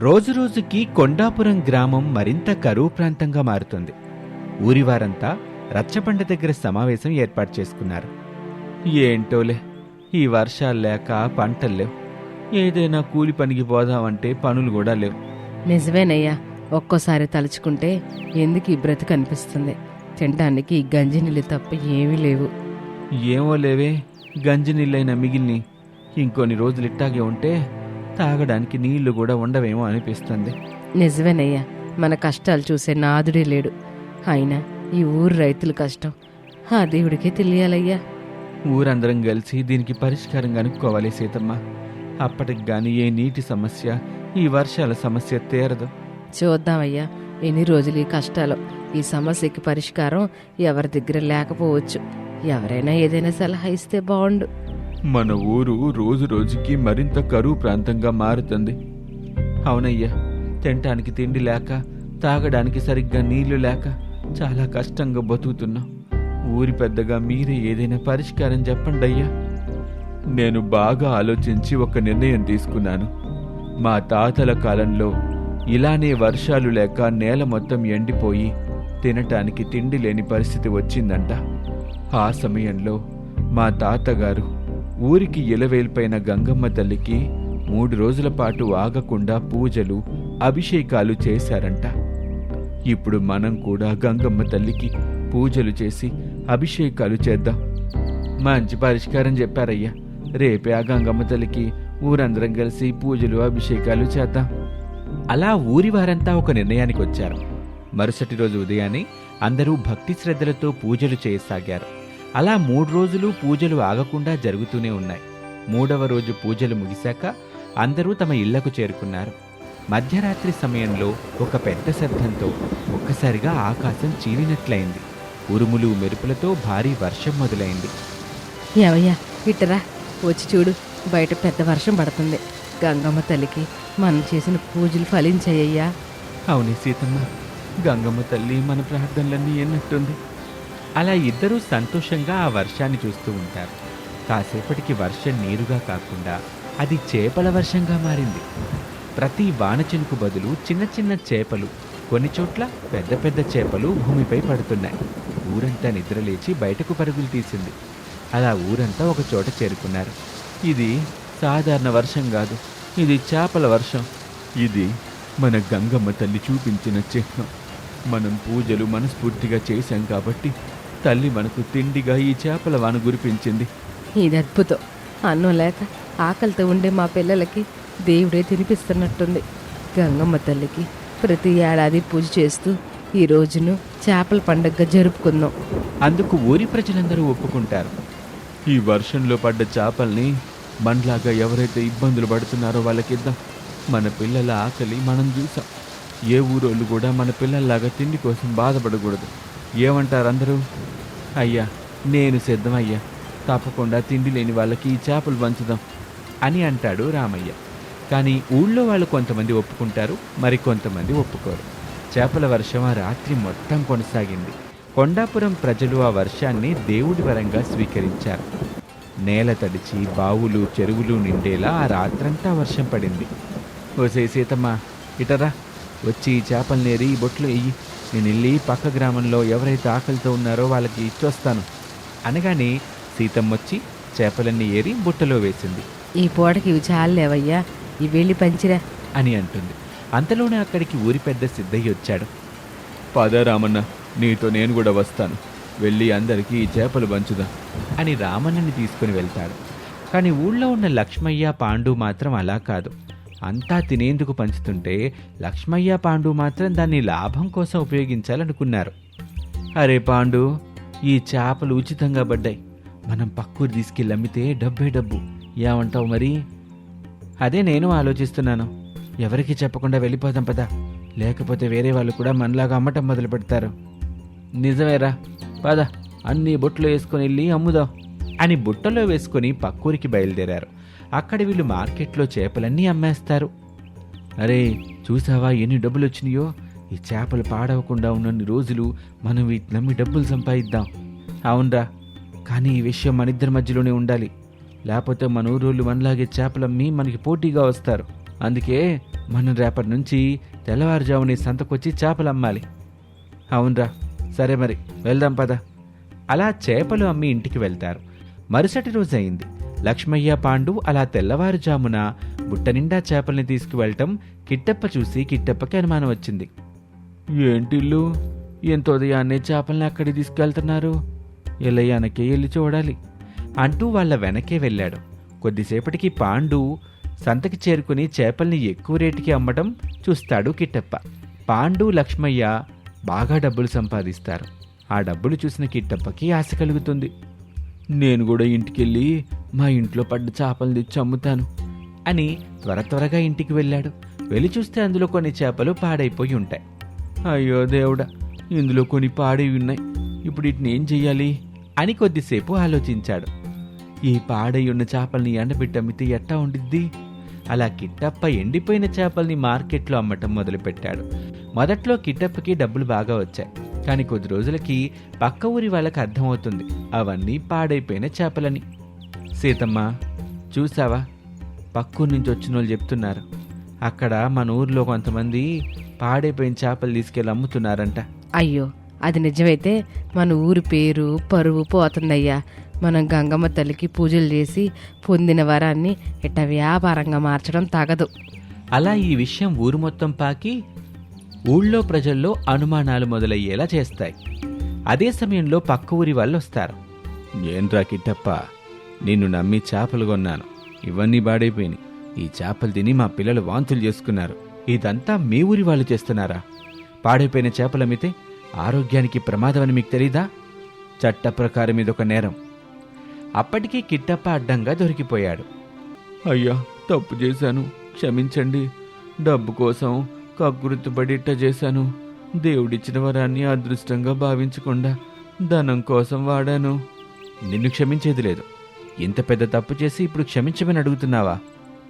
రోజురోజుకి కొండాపురం గ్రామం మరింత కరువు ప్రాంతంగా మారుతుంది. ఊరివారంతా రచ్చబండ దగ్గర సమావేశం ఏర్పాటు చేసుకున్నారు. ఏంటోలే, ఈ వర్షాలు లేక పంటలు లేవు. ఏదైనా కూలి పనికి పోదామంటే పనులు కూడా లేవు. నిజమేనయ్యా, ఒక్కోసారి తలుచుకుంటే ఎందుకు ఈ బ్రతుకు అనిపిస్తుంది. తినడానికి ఈ గంజి నీళ్ళు తప్ప ఏమీ లేవు. ఏమో లేవే, గంజి నీళ్ళైనా మిగిలిని ఇంకొన్ని రోజులు ఇట్టాగే ఉంటే తాగడానికి నీళ్లు కూడా ఉండవేమో అనిపిస్తుంది. నిజమేనయ్యా, మన కష్టాలు చూసే నాదుడే లేడు. అయినా ఈ ఊరు రైతుల కష్టం ఆ దేవుడికే తెలియాలయ్యా. ఊరందరం కలిసి దీనికి పరిష్కారం కనుక్కోవాలి సీతమ్మ. అప్పటికి గాని ఏ నీటి సమస్య, ఈ వర్షాల సమస్య తీరదు. చూద్దామయ్యా, ఎన్ని రోజులు ఈ కష్టాలు. ఈ సమస్యకి పరిష్కారం ఎవరి దగ్గర లేకపోవచ్చు. ఎవరైనా ఏదైనా సలహా ఇస్తే బాగుండు. మన ఊరు రోజు రోజుకి మరింత కరువు ప్రాంతంగా మారుతుంది. అవునయ్యా, తినటానికి తిండి లేక, తాగడానికి సరిగ్గా నీళ్లు లేక చాలా కష్టంగా బతుకుతున్నాం. ఊరి పెద్దగా మీరే ఏదైనా పరిష్కారం చెప్పండి అయ్యా. నేను బాగా ఆలోచించి ఒక నిర్ణయం తీసుకున్నాను. మా తాతల కాలంలో ఇలానే వర్షాలు లేక నేల మొత్తం ఎండిపోయి తినటానికి తిండి లేని పరిస్థితి వచ్చిందంట. ఆ సమయంలో మా తాతగారు ఊరికి ఇలవేల్పైన గంగమ్మ తల్లికి 3 రోజుల పాటు ఆగకుండా పూజలు, అభిషేకాలు చేశారంట. ఇప్పుడు మనం కూడా గంగమ్మ తల్లికి పూజలు చేసి అభిషేకాలు చేద్దాం. మంచి పరిష్కారం చెప్పారయ్యా. రేపే ఆ గంగమ్మ తల్లికి ఊరందరం కలిసి పూజలు, అభిషేకాలు చేద్దాం. అలా ఊరి వారంతా ఒక నిర్ణయానికి వచ్చారు. మరుసటి రోజు ఉదయాన్నే అందరూ భక్తి శ్రద్ధలతో పూజలు చేయసాగారు. అలా 3 రోజులు పూజలు ఆగకుండా జరుగుతూనే ఉన్నాయి. 3వ రోజు పూజలు ముగిశాక అందరూ తమ ఇళ్లకు చేరుకున్నారు. మధ్యరాత్రి సమయంలో ఒక పెద్ద శబ్దంతో ఒక్కసారిగా ఆకాశం చీలినట్లయింది. ఉరుములు మెరుపులతో భారీ వర్షం మొదలైంది. ఏవయ్యా, ఇట్టరా, వచ్చి చూడు, బయట పెద్ద వర్షం పడుతుంది. గంగమ్మ తల్లికి మనం చేసిన పూజలు ఫలించాయ్యా. అవునే సీతమ్మ, గంగమ్మ తల్లి మన ప్రార్థనలన్నీ ఎన్నట్టుంది. అలా ఇద్దరూ సంతోషంగా ఆ వర్షాన్ని చూస్తూ ఉంటారు. కాసేపటికి వర్షం నీరుగా కాకుండా అది చేపల వర్షంగా మారింది. ప్రతి వానచినుకు బదులు చిన్న చిన్న చేపలు, కొన్ని చోట్ల పెద్ద పెద్ద చేపలు భూమిపై పడుతున్నాయి. ఊరంతా నిద్రలేచి బయటకు పరుగులు తీసింది. అలా ఊరంతా ఒక చోట చేరుకున్నారు. ఇది సాధారణ వర్షం కాదు, ఇది చేపల వర్షం. ఇది మన గంగమ్మ తల్లి చూపించిన చిహ్నం. మనం పూజలు మనస్ఫూర్తిగా చేశాం కాబట్టి తల్లి మనకు తిండిగా ఈ చేపల వాన కురిపించింది. ఇది అద్భుతం. అన్నం లేక ఆకలితో ఉండే మా పిల్లలకి దేవుడే తినిపిస్తున్నట్టుంది. గంగమ్మ తల్లికి ప్రతి ఏడాది పూజ చేస్తూ ఈ రోజును చేపల పండగగా జరుపుకుందాం. అందుకు ఊరి ప్రజలందరూ ఒప్పుకుంటారు. ఈ వర్షంలో పడ్డ చేపల్ని మనలాగా ఎవరైతే ఇబ్బందులు పడుతున్నారో వాళ్ళకిద్దాం. మన పిల్లల ఆకలి మనం చూసాం. ఏ ఊరోళ్ళు కూడా మన పిల్లల్లాగా తిండి కోసం బాధపడకూడదు. ఏమంటారు అందరూ? అయ్యా, నేను సిద్ధమయ్యా. తప్పకుండా తిండి లేని వాళ్ళకి ఈ చేపలు పంచుదాం అని అంటాడు రామయ్య. కానీ ఊళ్ళో వాళ్ళు కొంతమంది ఒప్పుకుంటారు, మరికొంతమంది ఒప్పుకోరు. చేపల వర్షం ఆ రాత్రి మొత్తం కొనసాగింది. కొండాపురం ప్రజలు ఆ వర్షాన్ని దేవుడి వరంగా స్వీకరించారు. నేల తడిచి బావులు, చెరువులు నిండేలా ఆ రాత్రంతా వర్షం పడింది. ఓసే సీతమ్మ, ఇటరా, వచ్చి ఈ చేపలనేరి ఈ బొట్లు వెయ్యి. నేను వెళ్ళి పక్క గ్రామంలో ఎవరైతే ఆకలితో ఉన్నారో వాళ్ళకి ఇచ్చొస్తాను అనగానే సీతమ్మ వచ్చి చేపలన్నీ ఏరి బుట్టలో వేసింది. ఈ పూటకి ఇవి చాలేవయ్యా, ఇవి వెళ్ళి పంచిరా అని అంటుంది. అంతలోనే అక్కడికి ఊరి పెద్ద సిద్ధయ్య వచ్చాడు. పద రామన్న, నీతో నేను కూడా వస్తాను. వెళ్ళి అందరికీ ఈ చేపలు పంచుదా అని రామన్నని తీసుకుని వెళ్తాడు. కానీ ఊళ్ళో ఉన్న లక్ష్మయ్య, పాండు మాత్రం అలా కాదు. అంతా తినేందుకు పంచుతుంటే లక్ష్మయ్య, పాండు మాత్రం దాన్ని లాభం కోసం ఉపయోగించాలనుకున్నారు. అరే పాండు, ఈ చేపలు ఉచితంగా పడ్డాయి. మనం పక్కూరు తీసుకెళ్ళి అమ్మితే డబ్బే డబ్బు. ఏమంటావు మరి? అదే నేను ఆలోచిస్తున్నాను. ఎవరికి చెప్పకుండా వెళ్ళిపోదాం పదా, లేకపోతే వేరే వాళ్ళు కూడా మనలాగా అమ్మటం మొదలు పెడతారు. నిజమేరా, పద, అన్ని బుట్టలో వేసుకొని వెళ్ళి అమ్ముదాం అని బుట్టలో వేసుకొని పక్కూరికి బయలుదేరారు. అక్కడ వీళ్ళు మార్కెట్లో చేపలన్నీ అమ్మేస్తారు. అరే చూసావా ఎన్ని డబ్బులు వచ్చినాయో? ఈ చేపలు పాడవకుండా ఉన్నన్ని రోజులు మనం వీటిని నమ్మి డబ్బులు సంపాదిద్దాం. అవునరా, కానీ ఈ విషయం మన ఇద్దరి మధ్యలోనే ఉండాలి. లేకపోతే మన ఊరోళ్ళు మనలాగే చేపలమ్మి మనకి పోటీగా వస్తారు. అందుకే మనం రేపటి నుంచి తెల్లవారుజాముని సంతకొచ్చి చేపలు అమ్మాలి. అవునరా, సరే మరి వెళ్దాం పద. అలా చేపలు అమ్మి ఇంటికి వెళ్తారు. మరుసటి రోజు అయింది. లక్ష్మయ్య పాండు అలా తెల్లవారుజామున బుట్ట నిండా చేపల్ని తీసుకువెళ్ళటం కిట్టప్ప చూసి కిట్టప్పకి అనుమానం వచ్చింది. ఏంటిల్లు, ఎంత ఉదయాన్నే చేపల్ని అక్కడికి తీసుకెళ్తున్నారు? ఎల్లయ్యానకే వెళ్ళి చూడాలి అంటూ వాళ్ళ వెనకే వెళ్ళాడు. కొద్దిసేపటికి పాండు సంతకి చేరుకుని చేపల్ని ఎక్కువ రేటుకి అమ్మటం చూస్తాడు కిట్టప్ప. పాండు లక్ష్మయ్య బాగా డబ్బులు సంపాదిస్తారు. ఆ డబ్బులు చూసిన కిట్టప్పకి ఆశ కలుగుతుంది. నేను కూడా ఇంటికెళ్ళి మా ఇంట్లో పడ్డ చేపలు తెచ్చి అమ్ముతాను అని త్వరగా ఇంటికి వెళ్ళాడు. వెళ్ళి చూస్తే అందులో కొన్ని చేపలు పాడైపోయి ఉంటాయి. అయ్యో దేవుడా, ఇందులో కొన్ని పాడై ఉన్నాయి, ఇప్పుడు వీటిని ఏం చెయ్యాలి అని కొద్దిసేపు ఆలోచించాడు. ఈ పాడై ఉన్న చేపల్ని ఎండబెట్టి అమ్మితే ఎట్టా ఉండిద్ది? అలా కిట్టప్ప ఎండిపోయిన చేపల్ని మార్కెట్లో అమ్మటం మొదలుపెట్టాడు. మొదట్లో కిట్టప్పకి డబ్బులు బాగా వచ్చాయి. కానీ కొద్ది రోజులకి పక్క ఊరి వాళ్ళకి అర్థమవుతుంది అవన్నీ పాడైపోయిన చేపలని. సీతమ్మ, చూసావా, పక్కూరు నుంచి వచ్చిన వాళ్ళు చెప్తున్నారు అక్కడ మన ఊర్లో కొంతమంది పాడైపోయిన చేపలు తీసుకెళ్ళి అమ్ముతున్నారంట. అయ్యో, అది నిజమైతే మన ఊరి పేరు పరువు పోతుందయ్యా. మనం గంగమ్మ తల్లికి పూజలు చేసి పొందిన వరాన్ని ఇట్ట వ్యాపారంగా మార్చడం తగదు. అలా ఈ విషయం ఊరు మొత్తం పాకి ఊళ్ళో ప్రజల్లో అనుమానాలు మొదలయ్యేలా చేస్తాయి. అదే సమయంలో పక్క ఊరి వాళ్ళు వస్తారు. ఏంట్రా కిట్టప్ప, నిన్ను నమ్మి చేపలు కొన్నాను, ఇవన్నీ పాడైపోయినాయి. ఈ చేపలు తిని మా పిల్లలు వాంతులు చేసుకున్నారు. ఇదంతా మీ ఊరి వాళ్ళు చేస్తున్నారా? పాడైపోయిన చేపలమ్మితే ఆరోగ్యానికి ప్రమాదమని మీకు తెలీదా? చట్ట ప్రకారం ఇదొక నేరం. అప్పటికీ కిట్టప్ప అడ్డంగా దొరికిపోయాడు. అయ్యా, తప్పు చేశాను, క్షమించండి. డబ్బు కోసం కక్కుర్తిపడి ఇట్ట చేశాను. దేవుడిచ్చిన వరాన్ని అదృష్టంగా భావించకుండా ధనం కోసం వాడాను. నిన్ను క్షమించేది లేదు. ఇంత పెద్ద తప్పు చేసి ఇప్పుడు క్షమించమని అడుగుతున్నావా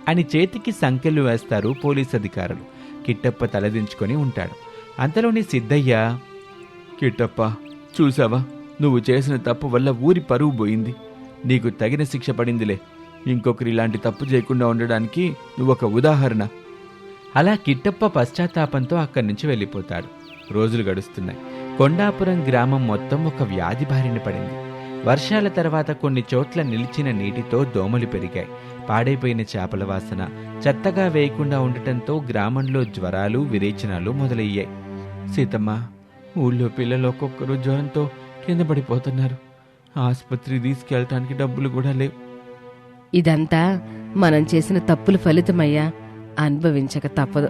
అని చేతికి సంకెళ్ళు వేస్తారు పోలీస్ అధికారులు. కిట్టప్ప తలదించుకొని ఉంటాడు. అంతలోని సిద్ధయ్య, కిట్టప్ప, చూసావా, నువ్వు చేసిన తప్పు వల్ల ఊరి పరువు పోయింది. నీకు తగిన శిక్ష పడిందిలే. ఇంకొకరు ఇలాంటి తప్పు చేయకుండా ఉండడానికి నువ్వొక ఉదాహరణ. అలా కిట్టప్ప పశ్చాత్తాపంతో అక్కడి నుంచి వెళ్ళిపోతాడు. రోజులు గడుస్తున్నాయి. కొండాపురం గ్రామం మొత్తం ఒక వ్యాధి బారిన పడింది. వర్షాల తర్వాత కొన్ని చోట్ల నిలిచిన నీటితో దోమలు పెరిగాయి. పాడైపోయిన చేపల వాసన, చెత్తగా వేయకుండా ఉండటంతో గ్రామంలో జ్వరాలు, విరేచనాలు మొదలయ్యాయి. సీతమ్మ, ఊళ్ళో పిల్లలు ఒక్కొక్కరు జ్వరంతో కింద పడిపోతున్నారు. ఆసుపత్రి తీసుకెళ్ళటానికి డబ్బులు కూడా లేవు. ఇదంతా మనం చేసిన తప్పుల ఫలితమయ్యా. అనుభవించక తప్పదు.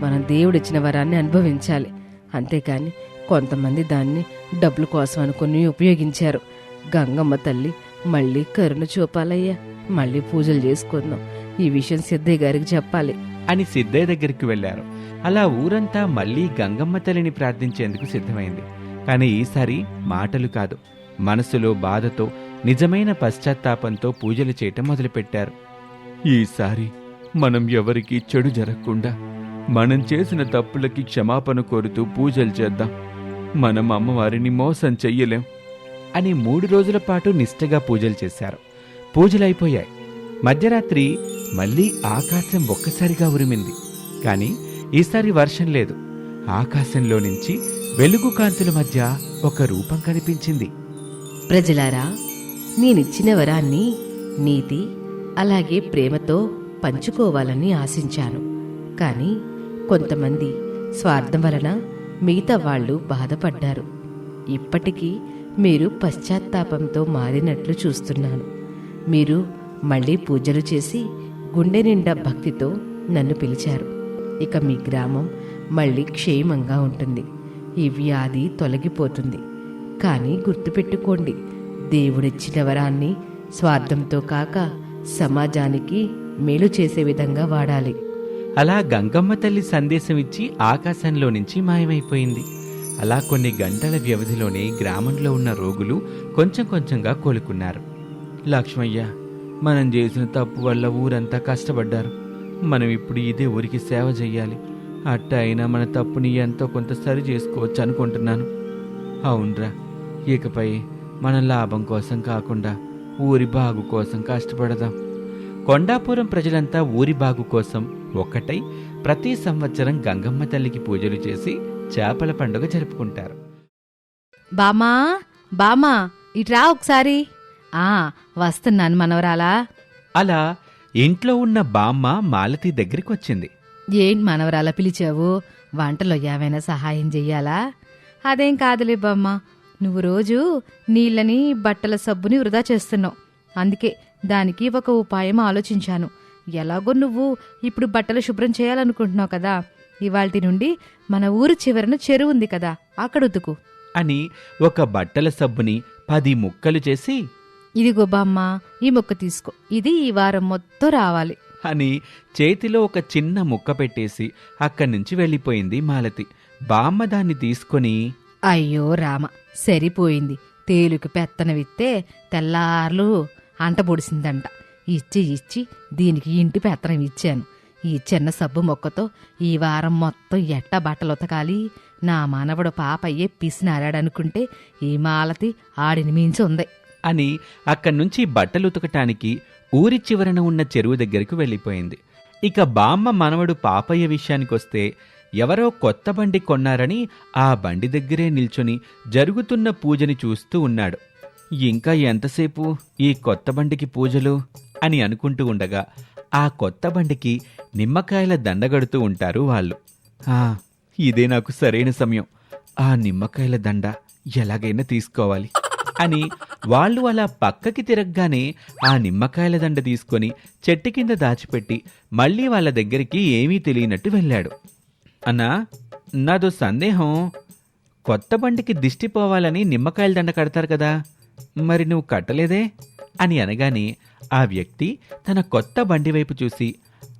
మనం దేవుడిచ్చిన వరాన్ని అనుభవించాలి. అంతేకాని కొంతమంది దాన్ని డబ్బుల కోసం అనుకుని ఉపయోగించారు. గంగమ్మ తల్లి మళ్ళీ కరుణ చూపాలయ్యా. మళ్ళీ పూజలు చేసుకుందాం. ఈ విషయం సిద్ధయ్య గారికి చెప్పాలి అని సిద్ధయ్య దగ్గరికి వెళ్లారు. అలా ఊరంతా మళ్లీ గంగమ్మ తల్లిని ప్రార్థించేందుకు సిద్ధమైంది. కానీ ఈసారి మాటలు కాదు, మనసులో బాధతో, నిజమైన పశ్చాత్తాపంతో పూజలు చేయటం మొదలుపెట్టారు. ఈసారి మనం ఎవరికీ చెడు జరగకుండా మనం చేసిన తప్పులకి క్షమాపణ కోరుతూ పూజలు చేద్దాం. మనం అమ్మవారిని మోసం చెయ్యలేం అని 3 రోజుల పాటు నిష్ఠగా పూజలు చేశారు. పూజలైపోయాయి. మధ్యరాత్రి మళ్లీ ఆకాశం ఒక్కసారిగా ఉరిమింది. కాని ఈసారి వర్షం లేదు. ఆకాశంలో నుంచి వెలుగు కాంతుల మధ్య ఒక రూపం కనిపించింది. ప్రజలారా, నేనిచ్చిన వరాన్ని నీతి అలాగే ప్రేమతో పంచుకోవాలని ఆశించాను. కానీ కొంతమంది స్వార్థం వలన మిగతా వాళ్ళు బాధపడ్డారు. ఇప్పటికీ మీరు పశ్చాత్తాపంతో మారినట్లు చూస్తున్నాను. మీరు మళ్ళీ పూజలు చేసి గుండె నిండా భక్తితో నన్ను పిలిచారు. ఇక మీ గ్రామం మళ్ళీ క్షేమంగా ఉంటుంది. ఈ వ్యాధి తొలగిపోతుంది. కానీ గుర్తుపెట్టుకోండి, దేవుడిచ్చిన వరాన్ని స్వార్థంతో కాక సమాజానికి మేలు చేసే విధంగా వాడాలి. అలా గంగమ్మ తల్లి సందేశం ఇచ్చి ఆకాశంలో నుంచి మాయమైపోయింది. అలా కొన్ని గంటల వ్యవధిలోనే గ్రామంలో ఉన్న రోగులు కొంచెం కొంచెంగా కోలుకున్నారు. లక్ష్మయ్య, మనం చేసిన తప్పు వల్ల ఊరంతా కష్టపడ్డారు. మనం ఇప్పుడు ఇదే ఊరికి సేవ చెయ్యాలి. అట్ట అయినా మన తప్పుని ఎంతో కొంత సరి చేసుకోవచ్చు అనుకుంటున్నాను. అవునరా, ఇకపై మన లాభం కోసం కాకుండా ఊరి బాగు కోసం కష్టపడదాం. కొండాపురం ప్రజలంతా ఊరి బాగు కోసం ఒక్కటై ప్రతి సంవత్సరం గంగమ్మ తల్లికి పూజలు చేసి చేపల పండుగ జరుపుకుంటారు. బామా బామా ఇట్రా ఒకసారి. వస్తున్నాను మనవరాలా. అలా ఇంట్లో ఉన్న బామ్మ మాలతి దగ్గరికి వచ్చింది. ఏంటి మనవరాలా పిలిచావు? వంటలో ఏమైనా సహాయం చెయ్యాలా? అదేం కాదులే బామ్మ, నువ్వు రోజు నీళ్ళని బట్టల సబ్బుని వృధా చేస్తున్నావు. అందుకే దానికి ఒక ఉపాయం ఆలోచించాను. ఎలాగో నువ్వు ఇప్పుడు బట్టలు శుభ్రం చేయాలనుకుంటున్నావు కదా, ఇవాల్టి నుండి మన ఊరు చివరన చెరువు ఉంది కదా, అక్కడ ఉతుకు అని ఒక బట్టల సబ్బుని 10 ముక్కలు చేసి, ఇదిగో బామ్మ, ఈ ముక్క తీసుకో, ఇది ఈ వారం మొత్తం రావాలి అని చేతిలో ఒక చిన్న ముక్క పెట్టేసి అక్కడి నుంచి వెళ్ళిపోయింది మాలతి. బామ్మ దాన్ని తీసుకొని, అయ్యో రామ, సరిపోయింది. తేలుకి పెత్తనవిత్తే తెల్లార్లు అంట పొడిసిందంట. ఇచ్చి దీనికి ఇంటి పెత్తనం ఇచ్చాను. ఈ చిన్న సబ్బు మొక్కతో ఈ వారం మొత్తం ఎట్టా బట్టలు ఉతకాలి? నా మనవడు పాపయ్యే పిసినారాడనుకుంటే ఈ మాలతి ఆడిని మించి ఉంది అని అక్కడి నుంచి బట్టలు ఉతకటానికి ఊరి చివరన ఉన్న చెరువు దగ్గరకు వెళ్ళిపోయింది. ఇక బామ్మ మనవడు పాపయ్య విషయానికొస్తే, ఎవరో కొత్త బండి కొన్నారని ఆ బండి దగ్గరే నిల్చొని జరుగుతున్న పూజని చూస్తూ ఉన్నాడు. ఇంకా ఎంతసేపు ఈ కొత్త బండికి పూజలు అని అనుకుంటూ ఉండగా ఆ కొత్త బండికి నిమ్మకాయల దండగడుతూ ఉంటారు వాళ్ళు. ఇదే నాకు సరైన సమయం, ఆ నిమ్మకాయల దండ ఎలాగైనా తీసుకోవాలి అని వాళ్ళు అలా పక్కకి తిరగగానే ఆ నిమ్మకాయల దండ తీసుకొని చెట్టు కింద దాచిపెట్టి మళ్ళీ వాళ్ళ దగ్గరికి ఏమీ తెలియనట్టు వెళ్ళాడు. అన్నా, నాదో సందేహం. కొత్త బండికి దిష్టి పోవాలని నిమ్మకాయల దండ కడతారు కదా, మరి నువ్వు కట్టలేదే అని అనగానే ఆ వ్యక్తి తన కొత్త బండి వైపు చూసి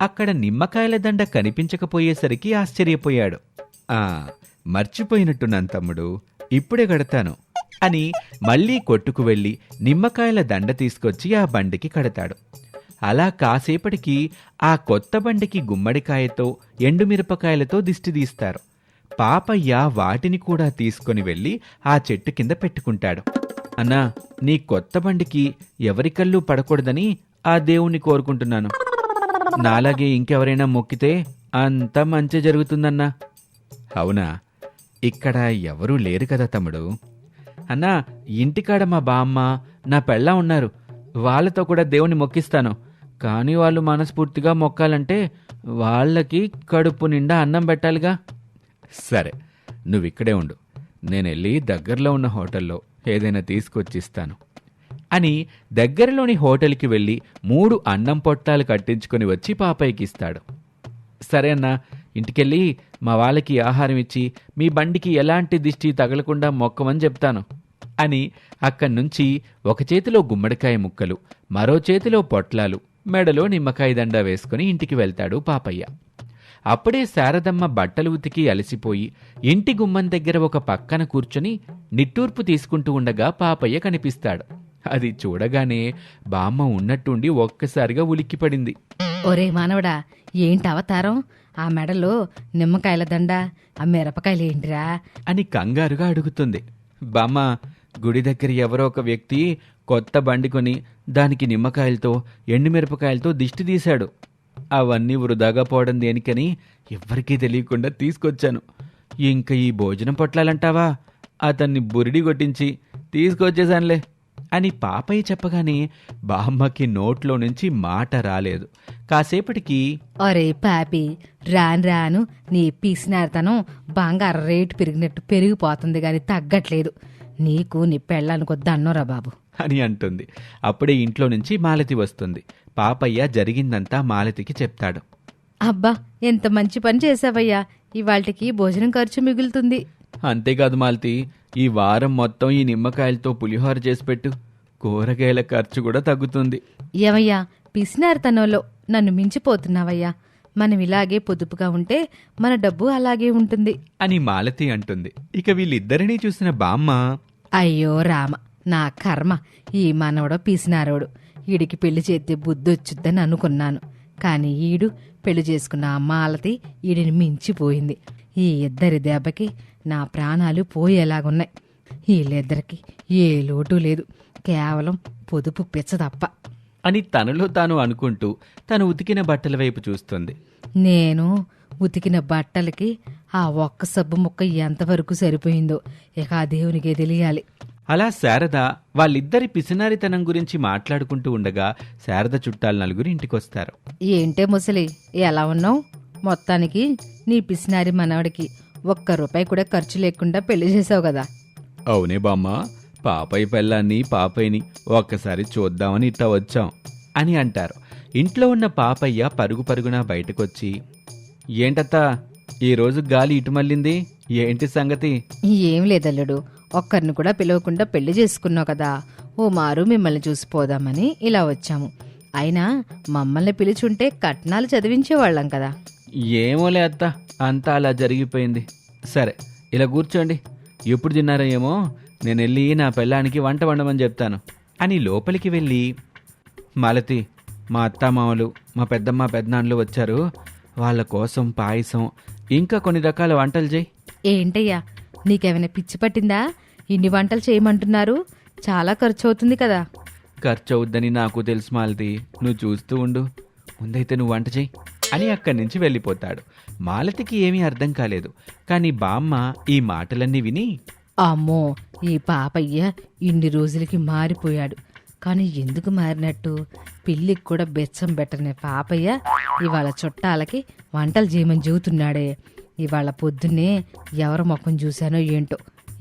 అక్కడ నిమ్మకాయల దండ కనిపించకపోయేసరికి ఆశ్చర్యపోయాడు. మర్చిపోయినట్టున్నాను తమ్ముడు, ఇప్పుడే కడతాను అని మళ్ళీ కొట్టుకు వెళ్ళి నిమ్మకాయల దండ తీసుకొచ్చి ఆ బండికి కడతాడు. అలా కాసేపటికి ఆ కొత్త బండికి గుమ్మడికాయతో ఎండుమిరపకాయలతో దిష్టి తీస్తారు. పాపయ్య వాటిని కూడా తీసుకొని వెళ్ళి ఆ చెట్టు కింద పెట్టుకుంటాడు. అన్నా, నీ కొత్త బండికి ఎవరి కళ్ళు పడకూడదని ఆ దేవుణ్ణి కోరుకుంటున్నాను. నాలాగే ఇంకెవరైనా మొక్కితే అంతా మంచి జరుగుతుందన్నా. అవునా? ఇక్కడ ఎవరూ లేరు కదా తమ్ముడు. అన్నా, ఇంటికాడ మా బామ్మ నా పెళ్ళా ఉన్నారు, వాళ్ళతో కూడా దేవుణ్ణి మొక్కిస్తాను. కానీ వాళ్ళు మనస్ఫూర్తిగా మొక్కాలంటే వాళ్ళకి కడుపు నిండా అన్నం పెట్టాలిగా. సరే, నువ్విక్కడే ఉండు, నేనెళ్ళి దగ్గరలో ఉన్న హోటల్లో ఏదైనా తీసుకొచ్చిస్తాను అని దగ్గరలోని హోటల్కి వెళ్ళి 3 అన్నం పొట్టాలు కట్టించుకొని వచ్చి పాపయ్యకి ఇస్తాడు. సరే అన్నా, ఇంటికెళ్ళి మా వాళ్ళకి ఆహారం ఇచ్చి మీ బండికి ఎలాంటి దిష్టి తగలకుండా మొక్కమని చెప్తాను అని అక్కడ్నుంచి ఒక చేతిలో గుమ్మడికాయ ముక్కలు, మరో చేతిలో పొట్లాలు, మెడలో నిమ్మకాయ దండ వేసుకుని ఇంటికి వెళ్తాడు పాపయ్య. అప్పుడే శారదమ్మ బట్టలు ఉతికి అలసిపోయి ఇంటి గుమ్మం దగ్గర ఒక పక్కన కూర్చొని నిట్టూర్పు తీసుకుంటూ ఉండగా పాపయ్య కనిపిస్తాడు. అది చూడగానే బామ్మ ఉన్నట్టుండి ఒక్కసారిగా ఉలిక్కిపడింది. ఒరే మానవడా, ఏంటి అవతారం? ఆ మెడలో నిమ్మకాయల దండ, ఆ మిరపకాయలేంటిరా అని కంగారుగా అడుగుతుంది. బామ్మ, గుడి దగ్గర ఎవరో ఒక వ్యక్తి కొత్త బండి కొని దానికి నిమ్మకాయలతో ఎండుమిరపకాయలతో దిష్టి తీశాడు. అవన్నీ వృధాగా పోవడం దేనికని ఎవ్వరికీ తెలియకుండా తీసుకొచ్చాను. ఇంక ఈ భోజనం పొట్లాలంటావా? అతన్ని బురిడి కొట్టించి తీసుకొచ్చేశానులే అని పాపయ్య చెప్పగానే బామ్మకి నోట్లో నుంచి మాట రాలేదు. కాసేపటికి, ఒరే పాపి, రాను నీ పీసినారతనం బంగారం రేటు పెరిగినట్టు పెరిగిపోతుంది గాని తగ్గట్లేదు. నీకు నీ పెళ్ళానికి వద్దన్నోరా బాబు అని అంటుంది. అప్పుడే ఇంట్లో నుంచి మాలతి వస్తుంది. పాపయ్య జరిగిందంతా మాలతికి చెప్తాడు. అబ్బా, ఎంత మంచి పని చేసావయ్యా, ఇవాళ్టికి భోజనం ఖర్చు మిగులుతుంది. అంతేకాదు మాలతి, ఈ వారం మొత్తం ఈ నిమ్మకాయలతో పులిహోర చేసి పెట్టు, కూరగాయల ఖర్చు కూడా తగ్గుతుంది. ఏమయ్యా, పిసినారితనంలో నన్ను మించిపోతున్నావయ్యా. మనం ఇలాగే పొదుపుగా ఉంటే మన డబ్బు అలాగే ఉంటుంది అని మాలతి అంటుంది. ఇక వీళ్ళిద్దరినీ చూసిన బామ్మ, అయ్యో రామ, నా కర్మ, ఈ మనవడో పిసినారోడు, ఈడికి పెళ్లి చేస్తే బుద్ధొచ్చుద్దని అనుకున్నాను. కాని ఈడు పెళ్లి చేసుకున్న మాలతి ఈడిని మించిపోయింది. ఈ ఇద్దరి దెబ్బకి నా ప్రాణాలు పోయేలాగున్నాయి. వీళ్ళిద్దరికి ఏ లోటు లేదు, కేవలం పొదుపు పిచ్చ తప్ప అని తనలో తాను అనుకుంటూ తను ఉతికిన బట్టల వైపు చూస్తుంది. నేను ఉతికిన బట్టలకి ఆ ఒక్క సబ్బు ముక్క ఎంతవరకు సరిపోయిందో ఇక ఆ దేవునికే తెలియాలి. అలా శారద వాళ్ళిద్దరి పిసినారితనం గురించి మాట్లాడుకుంటూ ఉండగా శారద చుట్టాలు నలుగురు ఇంటికొస్తారు. ఏంటే ముసలి, ఎలా ఉన్నావు? మొత్తానికి నీ పిసినారి మనవడికి ₹1 కూడా ఖర్చు లేకుండా పెళ్లి చేసావు కదా. అవునే బామ్మ, పాపయ్య పెళ్ళాన్ని పాపయ్యని ఒక్కసారి చూద్దామని ఇట్టా వచ్చాం అని అంటారు. ఇంట్లో ఉన్న పాపయ్య పరుగు పరుగున బయటకొచ్చి, ఏంటత్తా ఈరోజు గాలి ఇటు మళ్ళింది, ఏంటి సంగతి? ఏం లేదల్లుడు, ఒక్కరిని కూడా పిలవకుండా పెళ్లి చేసుకున్నావు కదా, ఓ మారు మిమ్మల్ని చూసిపోదామని ఇలా వచ్చాము. అయినా మమ్మల్ని పిలిచుంటే కట్నాలు చదివించేవాళ్ళం కదా. ఏమోలే అత్త, అంతా అలా జరిగిపోయింది. సరే ఇలా కూర్చోండి, ఎప్పుడు తిన్నారో ఏమో, నేను వెళ్ళి నా పెళ్ళానికి వంట వండమని చెప్తాను అని లోపలికి వెళ్ళి, మాలతి, మా అత్తామామలు, మా పెద్దమ్మ పెద్దనాన్నలు వచ్చారు, వాళ్ళ కోసం పాయసం ఇంకా కొన్ని రకాల వంటలు చేయి. ఏంటయ్యా, నీకేమైనా పిచ్చి పట్టిందా? ఇన్ని వంటలు చేయమంటున్నారు, చాలా ఖర్చు అవుతుంది కదా. ఖర్చు అవుద్దని నాకు తెలుసు మాలతి, నువ్వు చూస్తూ ఉండు, ముందైతే నువ్వు వంట చేయి అని అక్కడి నుంచి వెళ్ళిపోతాడు. మాలతికి ఏమీ అర్థం కాలేదు. కానీ బామ్మ ఈ మాటలన్నీ విని, అమ్మో, ఈ పాపయ్య ఇన్ని రోజులకి మారిపోయాడు. కానీ ఎందుకు మారినట్టు? పిల్లికి కూడా బెచ్చం పెట్టనే పాపయ్య ఇవాళ చుట్టాలకి వంటలు చేయమని చెబుతున్నాడే. ఇవాళ పొద్దున్నే ఎవరి ముఖం చూశానో ఏంటో,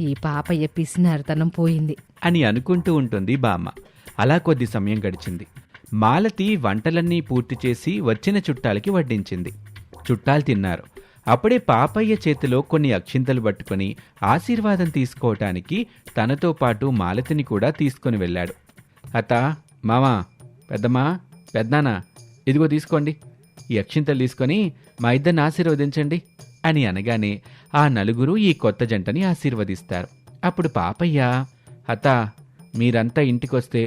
ఈ పాపయ్య పిసినారితనం పోయింది అని అనుకుంటూ ఉంటుంది బామ్మ. అలా కొద్ది సమయం గడిచింది. మాలతి వంటలన్నీ పూర్తి చేసి వచ్చిన చుట్టాలకి వడ్డించింది. చుట్టాలు తిన్నారు. అప్పుడే పాపయ్య చేతిలో కొన్ని అక్షింతలు పట్టుకుని ఆశీర్వాదం తీసుకోవటానికి తనతో పాటు మాలతిని కూడా తీసుకొని వెళ్ళాడు. అత్త, మామా, పెద్దమ్మా, పెద్దనాన్న, ఇదిగో తీసుకోండి, ఈ అక్షింతలు తీసుకొని మా ఇద్దరిని ఆశీర్వదించండి అని అనగానే ఆ నలుగురు ఈ కొత్త జంటని ఆశీర్వదిస్తారు. అప్పుడు పాపయ్య, అత్త, మీరంతా ఇంటికొస్తే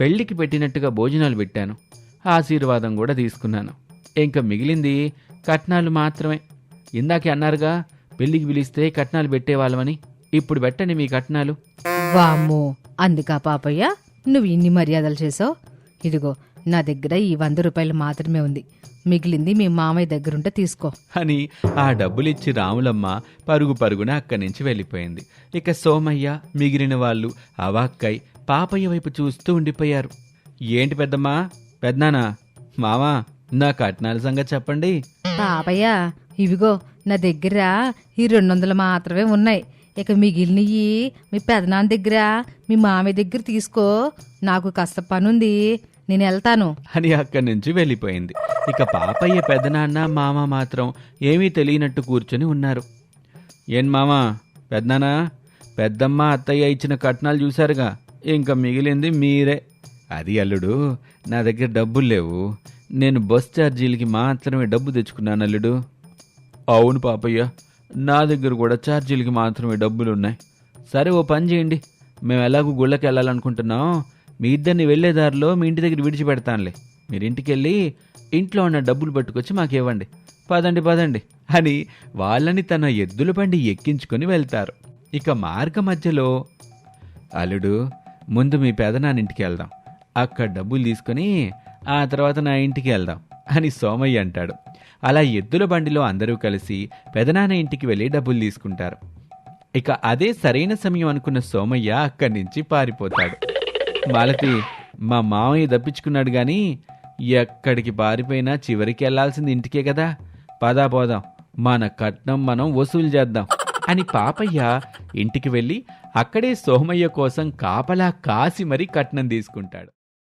పెళ్లికి పెట్టినట్టుగా భోజనాలు పెట్టాను, ఆశీర్వాదం కూడా తీసుకున్నాను, ఇంకా మిగిలింది కట్నాలు మాత్రమే. ఇందాకే అన్నారుగా పెళ్లికి పిలిస్తే కట్నాలు పెట్టేవాళ్ళమని, ఇప్పుడు పెట్టండి మీ కట్నాలు. వామ్మో, అందుకా పాపయ్య నువ్వు ఇన్ని మర్యాదలు చేసావు? ఇదిగో నా దగ్గర ఈ ₹100 మాత్రమే ఉంది, మిగిలింది మీ మామయ్య దగ్గరుంటే తీసుకో అని ఆ డబ్బులిచ్చి రాములమ్మ పరుగు పరుగున అక్కడి నుంచి వెళ్ళిపోయింది. ఇక సోమయ్య, మిగిలిన వాళ్ళు అవాక్కై పాపయ్య వైపు చూస్తూ ఉండిపోయారు. ఏంటి పెద్దమ్మా, పెద్దనానా, మామా, నా కట్నాల సంగతి చెప్పండి. పాపయ్య, ఇవిగో నా దగ్గర ఈ 200 మాత్రమే ఉన్నాయి, ఇక మిగిలినవి మీ పెదనాన్న దగ్గర మీ మామయ్య దగ్గర తీసుకో, నాకు కాస్త పనుంది, నేను వెళ్తాను అని అక్కడి నుంచి వెళ్ళిపోయింది. ఇక పాపయ్య పెద్దనాన్న మామ మాత్రం ఏమీ తెలియనట్టు కూర్చొని ఉన్నారు. ఏం మామా, పెద్దనానా, పెద్దమ్మ అత్తయ్య ఇచ్చిన కట్నాలు చూశారుగా, ఇంకా మిగిలింది మీరే. అది అల్లుడు, నా దగ్గర డబ్బులు లేవు, నేను బస్ ఛార్జీలకి మాత్రమే డబ్బు తెచ్చుకున్నాను అల్లుడు. అవును పాపయ్య, నా దగ్గర కూడా ఛార్జీలకి మాత్రమే డబ్బులున్నాయి. సరే ఓ పని చేయండి, మేము ఎలాగూ గుళ్ళకి వెళ్ళాలనుకుంటున్నాం, మీ ఇద్దరిని వెళ్లేదారిలో మీ ఇంటి దగ్గర విడిచిపెడతానులే, మీరు ఇంటికి వెళ్ళి ఇంట్లో ఉన్న డబ్బులు పట్టుకొచ్చి మాకివ్వండి, పదండి పదండి అని వాళ్ళని తన ఎద్దుల బండి ఎక్కించుకొని వెళ్తారు. ఇక మార్గ మధ్యలో, అల్లుడు, ముందు మీ పెదనాన్నింటికి వెళ్దాం, అక్కడ డబ్బులు తీసుకొని ఆ తర్వాత నా ఇంటికి వెళ్దాం అని సోమయ్య అంటాడు. అలా ఎద్దుల బండిలో అందరూ కలిసి పెదనాన్న ఇంటికి వెళ్ళి డబ్బులు తీసుకుంటారు. ఇక అదే సరైన సమయం అనుకున్న సోమయ్య అక్కడి నుంచి పారిపోతాడు. మాలతి, మా మామయ్య దప్పించుకున్నాడు గాని ఎక్కడికి పారిపోయినా చివరికి వెళ్లాల్సింది ఇంటికే కదా, పదా పోదాం, మన కట్నం మనం వసూలు చేద్దాం అని పాపయ్య ఇంటికి వెళ్ళి అక్కడే సోమయ్య కోసం కాపలా కాసి మరీ కట్నం తీసుకుంటాడు.